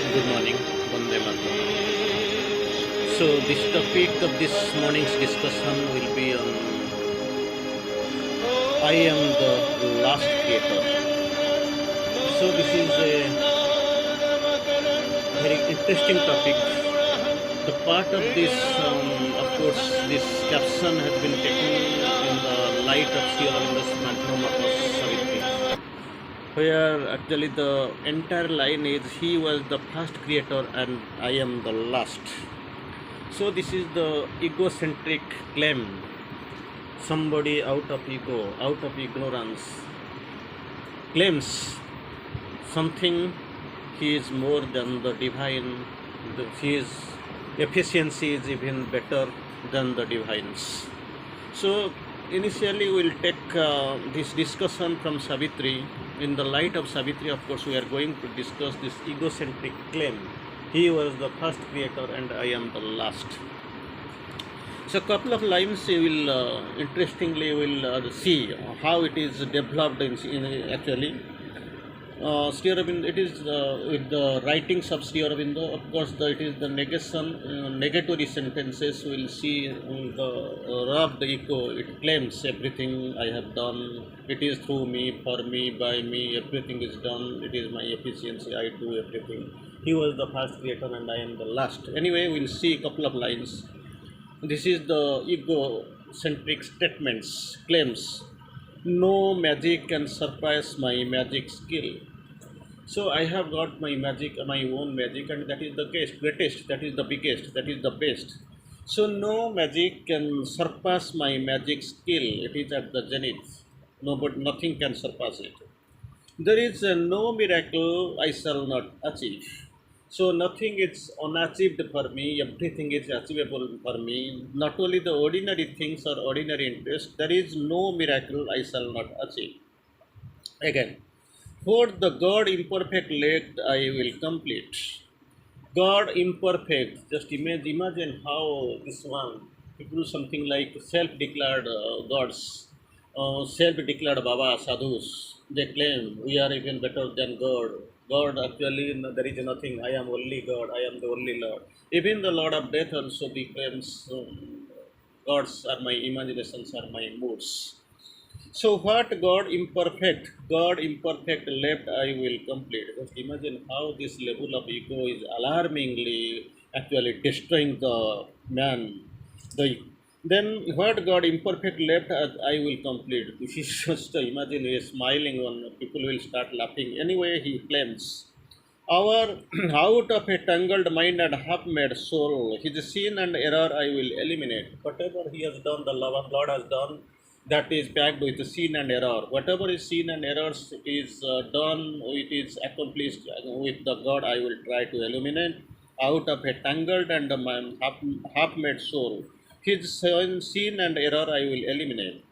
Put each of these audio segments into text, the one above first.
Good morning, Vande Mataram. So, this topic of this morning's discussion will be on I am the last creator. So, this is a very interesting topic. The part of this, of course, this caption has been taken in the light of Sri Aurobindo's Magnum Opus Savitri, where actually the entire line is He was the first creator and I am the last. So this is the egocentric claim. Somebody out of ego, out of ignorance, claims something he is more than the divine. His efficiency is even better than the divines. So initially we'll take this discussion from Savitri. In the light of Savitri, of course, we are going to discuss this egocentric claim. He was the first creator and I am the last. So a couple of lines you will interestingly will see how it is developed in actually. Sri Aurobindo, it is with the writings of Sri Aurobindo, of course, it is the negation, negatory sentences. We will see the rubbed ego. It claims everything I have done. It is through me, for me, by me. Everything is done. It is my efficiency. I do everything. He was the first creator, and I am the last. Anyway, we will see a couple of lines. This is the ego-centric statements, claims. No magic can surpass my magic skill. So I have got my magic, my own magic, and that is the greatest, that is the biggest, that is the best. So no magic can surpass my magic skill. It is at the zenith. No, but nothing can surpass it. There is no miracle I shall not achieve. So nothing is unachieved for me, everything is achievable for me. Not only the ordinary things or ordinary interests, there is no miracle I shall not achieve. Again, for the God imperfect led I will complete. God imperfect, just imagine how this one, people something like self-declared gods, self-declared Baba sadhus, they claim we are even better than God. God actually there is nothing. I am only God. I am the only Lord. Even the Lord of Death also claims gods are my imaginations, are my moods. So what God imperfect left I will complete. Just imagine how this level of ego is alarmingly actually destroying the man. The then what God imperfect left I will complete. This is just imagine he is smiling on people will start laughing. Anyway, he claims. Our out of a tangled mind and half-made soul, his sin and error I will eliminate. Whatever he has done, the Lord has done, that is packed with sin and error. Whatever is sin and errors is done, it is accomplished with the God I will try to eliminate. Out of a tangled and half-made soul, his sin and error I will eliminate.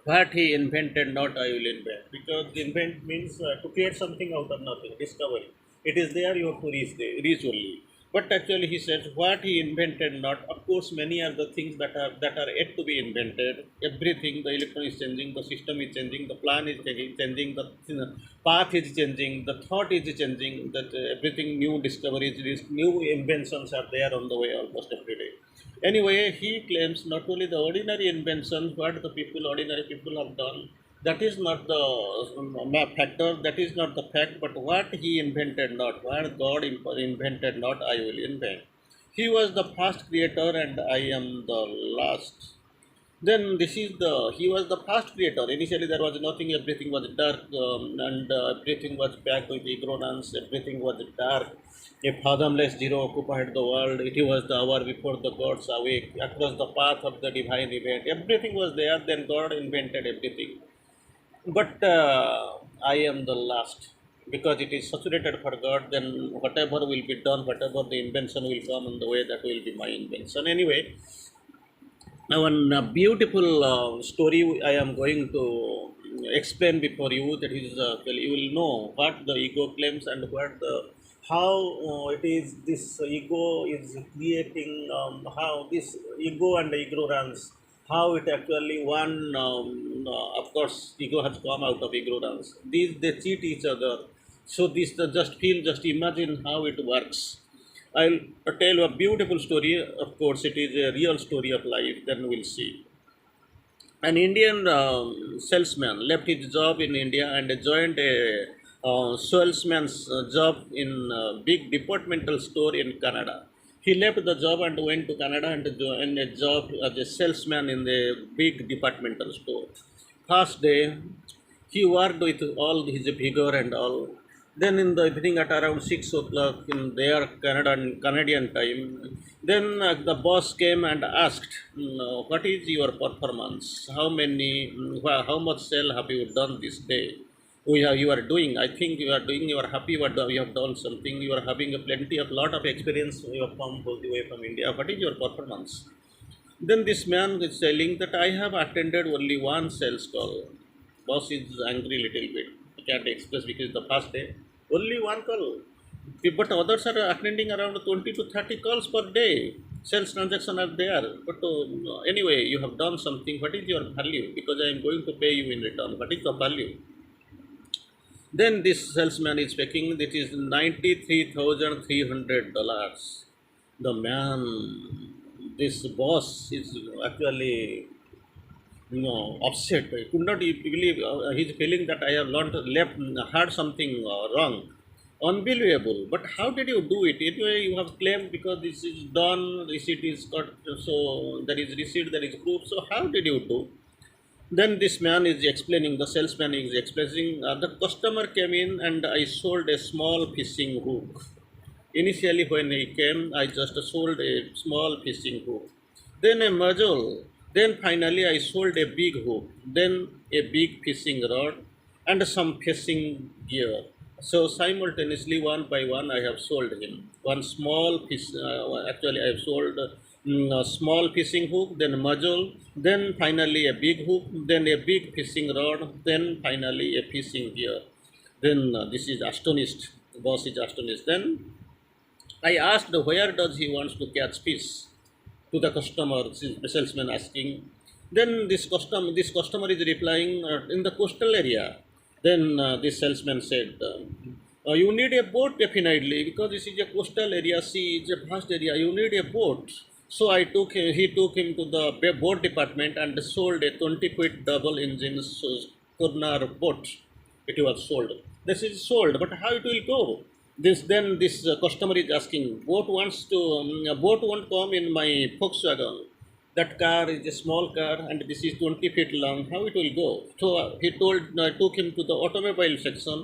What he invented not I will invent, because invent means to create something out of nothing, discovery. It is there, you have to reach only. But actually he says what he invented not. Of course many are the things that are yet to be invented. Everything, the electron is changing, the system is changing, the plan is changing, the path is changing, the thought is changing, that everything new discoveries, new inventions are there on the way almost every day. Anyway, he claims not only the ordinary inventions, what the ordinary people have done, that is not the factor, that is not the fact, but what he invented not, what God invented not, I will invent. He was the first creator and I am the last. Then this is he was the first creator. Initially there was nothing, everything was dark, and everything was packed with ignorance, everything was dark. A fathomless zero occupied the world. It was the hour before the gods awake, across the path of the divine event. Everything was there, then God invented everything. But I am the last, because it is saturated for God, then whatever will be done, whatever the invention will come on the way, that will be my invention. Anyway, now, one beautiful story I am going to explain before you. That is, well, you will know what the ego claims and what the how it is. This ego is creating how this ego and ignorance. How it actually one. Of course, ego has come out of ignorance. These they cheat each other. So this just imagine how it works. I'll tell a beautiful story. Of course, it is a real story of life. Then we'll see. An Indian salesman left his job in India and joined a salesman's job in a big departmental store in Canada. He left the job and went to Canada and joined a job as a salesman in the big departmental store. First day, he worked with all his vigor and all. Then in the evening at around 6 o'clock in their Canadian time, then the boss came and asked, "What is your performance? How much sale have you done this day? You are doing. I think you are doing. You are happy. You have done something. You are having a plenty of lot of experience. You have come all the way from India. What is your performance?" Then this man is telling that I have attended only one sales call. Boss is angry little bit. I can't express because the first day only one call. But others are attending around 20 to 30 calls per day. Sales transaction are there. But anyway, you have done something. What is your value? Because I am going to pay you in return. What is the value? Then this salesman is speaking. That is $93,300. The man, this boss is actually upset. I could not believe he's feeling that I have heard something wrong. Unbelievable. But how did you do it? Anyway, you have claimed because this is done, receipt is got, so there is receipt, there is proof. So how did you do? Then this man is explaining, the salesman is explaining, the customer came in and I sold a small fishing hook. Initially, when he came, I just sold a small fishing hook, then a muzzle, then finally I sold a big hook, then a big fishing rod, and some fishing gear. So simultaneously, one by one, I have sold him. One small fish, actually, I have sold a small fishing hook, then a muzzle, then finally a big hook, then a big fishing rod, then finally a fishing gear. Then this is astonished. The boss is astonished. Then I asked where does he wants to catch fish to the customer, the salesman asking. Then this customer is replying in the coastal area. Then this salesman said, "You need a boat definitely because this is a coastal area. Sea is a vast area. You need a boat." So he took him to the boat department and sold a 20 feet double engine schooner boat. It was sold. This is sold, but how it will go? This customer is asking, boat won't come in my Volkswagen. That car is a small car and this is 20 feet long. How it will go? So took him to the automobile section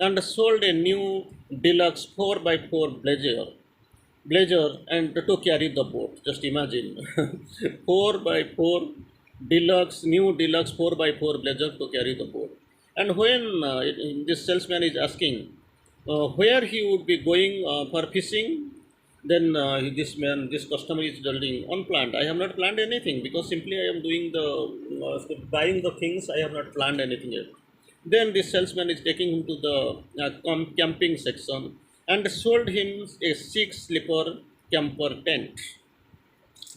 and sold a new deluxe 4x4 Blazer and to carry the boat. Just imagine 4x4 new deluxe 4x4 Blazer to carry the boat. And when this salesman is asking where he would be going for fishing, then this customer is telling unplanned. I have not planned anything because simply I am doing buying the things. I have not planned anything yet. Then this salesman is taking him to the camping section and sold him a 6 slipper camper tent.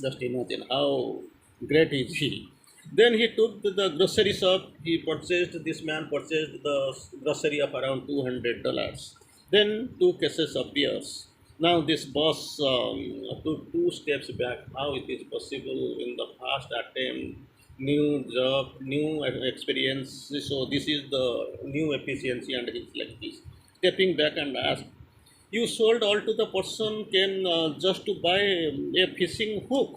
Just imagine how great is he. Then he took to the grocery shop. This man purchased the grocery of around $200. Then 2 cases of beers. Now this boss took 2 steps back. How it is possible in the first attempt, new job, new experience. So this is the new efficiency and it's like this. Stepping back and asked, "You sold all to the person came just to buy a fishing hook.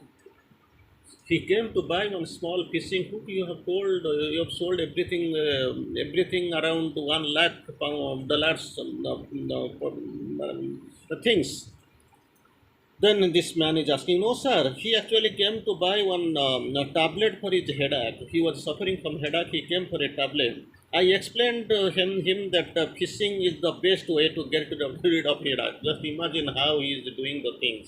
He came to buy one small fishing hook. You have sold everything around 1 lakh dollars things." Then this man is asking, "No, sir. He actually came to buy one a tablet for his headache. He was suffering from headache. He came for a tablet. I explained him that fishing is the best way to get rid of headache." Just imagine how he is doing the things.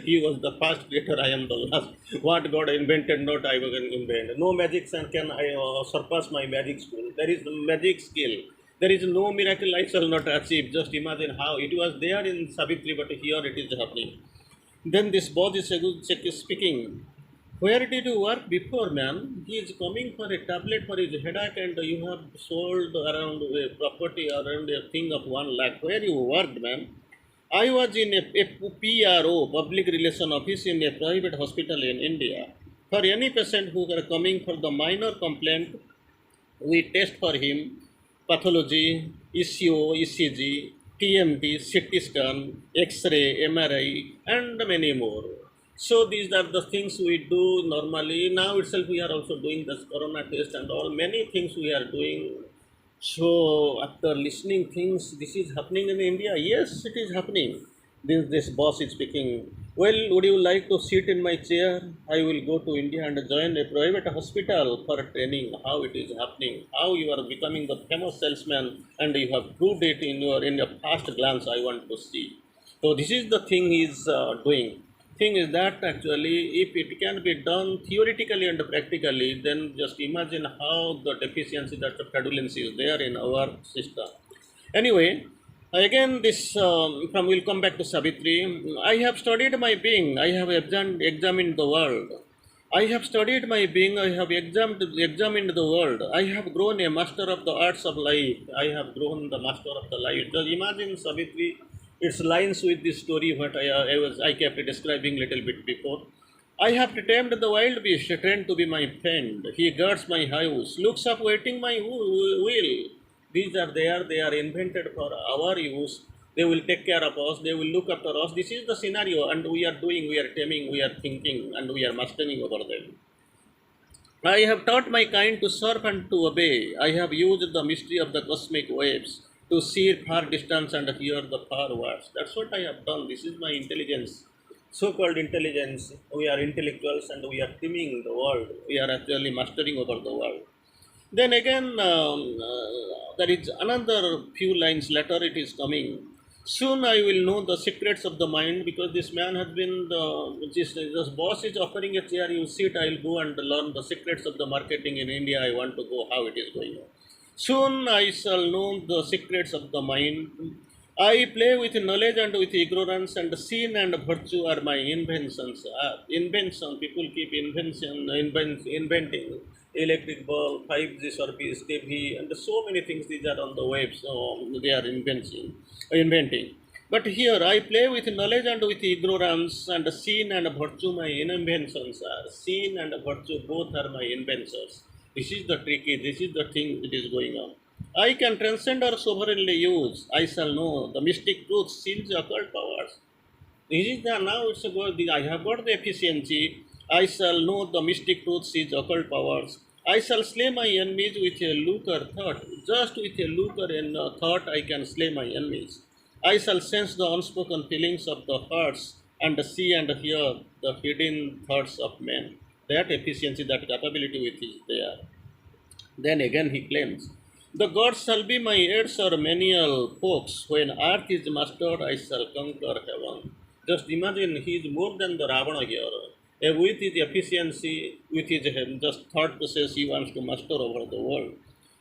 He was the first creator. I am the last. What God invented, not I will invent. No magic can I surpass my magic skill. There is magic skill. There is no miracle I shall not achieve. Just imagine how it was there in Savitri, but here it is happening. Then this boss is speaking. Where did you work before, man? He is coming for a tablet for his headache, and you have sold around a property around a thing of 1 lakh. Where you worked, man? I was in a PRO, public relation office in a private hospital in India. For any patient who are coming for the minor complaint, we test for him pathology, ECO, ECG, TMT, CT scan, X-ray, MRI, and many more. So these are the things we do normally. Now itself we are also doing this corona test and all many things we are doing. So after listening things, this is happening in India. Yes, it is happening. This boss is speaking. Well, would you like to sit in my chair? I will go to India and join a private hospital for training. How it is happening? How you are becoming the famous salesman, and you have proved it in your first glance. I want to see. So this is the thing he is doing. Thing is that actually, if it can be done theoretically and practically, then just imagine how the deficiency, that the fraudulence is there in our system. Anyway, again, this from will come back to Savitri. I have studied my being. I have examined the world. I have studied my being. I have examined the world. I have grown a master of the arts of life. I have grown the master of the life. Just imagine, Savitri. It's lines with this story what I kept describing little bit before. I have tamed the wild beast, trained to be my friend. He guards my house, looks up, waiting my will. These are there, they are invented for our use. They will take care of us, they will look after us. This is the scenario, and we are doing, we are taming, we are thinking, and we are mastering over them. I have taught my kind to serve and to obey. I have used the mystery of the cosmic waves to see far distance and hear the far words. That's what I have done. This is my intelligence, so-called intelligence. We are intellectuals and we are trimming the world. We are actually mastering over the world. Then again, there is another few lines later. It is coming. Soon I will know the secrets of the mind, because this man has been this boss is offering a chair. You sit. I'll go and learn the secrets of the marketing in India. I want to go how it is going on. Soon I shall know the secrets of the mind. I play with knowledge and with ignorance, and sin and virtue are my inventions. Invention, people keep inventing electric bulb, 5G service, TV, and so many things these are on the web, so they are inventing. But here I play with knowledge and with ignorance, and sin and virtue my inventions are. Sin and virtue both are my inventions. This is the tricky, this is the thing that is going on. I can transcend or sovereignly use. I shall know the mystic truths, sins, occult powers. This is the now it's about the I have got the efficiency. I shall know the mystic truths, sins, occult powers. I shall slay my enemies with a lucre thought. Just with a lucre in thought, I can slay my enemies. I shall sense the unspoken feelings of the hearts and see and hear the hidden thoughts of men. That efficiency, that capability with is there. Then again he claims, the gods shall be my aids or menial folks. When earth is mastered, I shall conquer heaven. Just imagine he is more than the Ravana here. With his efficiency, with his just thought process, he wants to master over the world.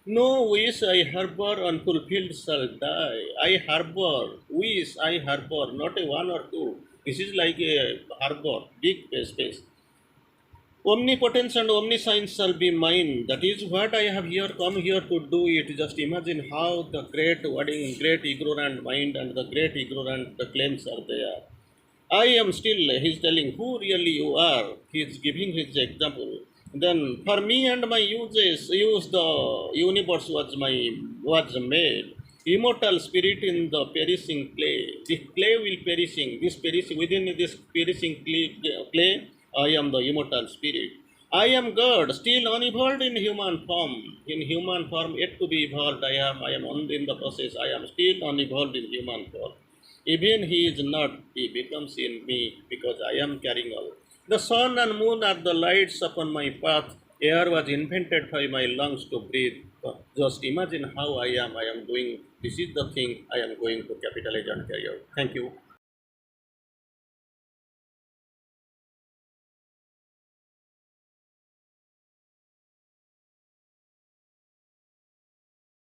No wish I harbor unfulfilled shall die. I harbor, wish I harbor, not a one or two. This is like a harbor, big space. Omnipotence and omniscience shall be mine. That is what I have here come here to do it. Just imagine how the great ignorant mind and the great ignorant claims are there. I am still, he's telling who really you are. He's giving his example. Then for me and my use the universe was made. Immortal spirit in the perishing clay. The clay will perishing. This perishing within this perishing clay, I am the immortal spirit. I am God, still unevolved in human form. In human form, yet to be evolved, I am in the process. I am still unevolved in human form. Even he is not, he becomes in me because I am carrying all. The sun and moon are the lights upon my path. Air was invented by my lungs to breathe. Just imagine how I am. I am doing, this is the thing I am going to capitalize and carry out. Thank you.